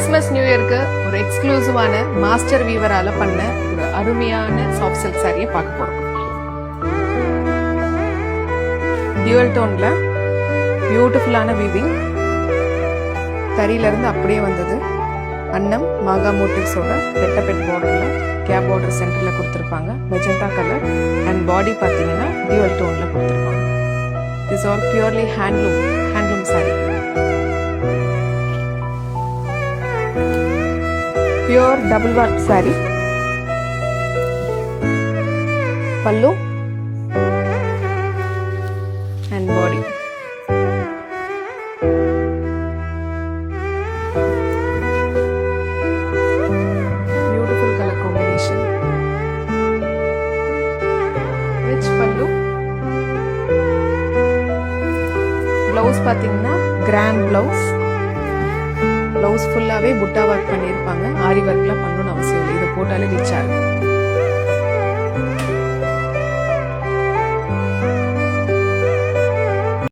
Christmas new இயருக்கு ஒரு எக்ஸ்க்ளூசிவான master வீவரால பண்ண ஒரு அருமையான சாஃப்ட் சில்க் சாரியை பார்க்க போறோம். டியூவல் டோன்ல பியூட்டிஃபுல்லான வீவிங், தறியில இருந்து அப்படியே வந்தது. அன்னம் மாகா மோட்டிவ்ஸோட பெட் பார்டர்ல கேப் பார்டர் சென்டர்ல கொடுத்துருப்பாங்க. மெஜந்தா கலர் அண்ட் பாடி பார்த்தீங்கன்னா டியூவல் டோன்ல கொடுத்துருப்பாங்க. This are purely handloom sari. Pure double work sari. Pallu and body. Beautiful color combination. Rich pallu. Blouse பாத்தீங்கன்னா grand blouse. ப்ளவுஸ் ஃபுல்லாகவே புட்டா ஒர்க் பண்ணியிருப்பாங்க. ஆரி ஒர்க்லாம் பண்ணணும்னு அவசியம் இல்லை, இதை போட்டாலே ரிச் ஆகும்.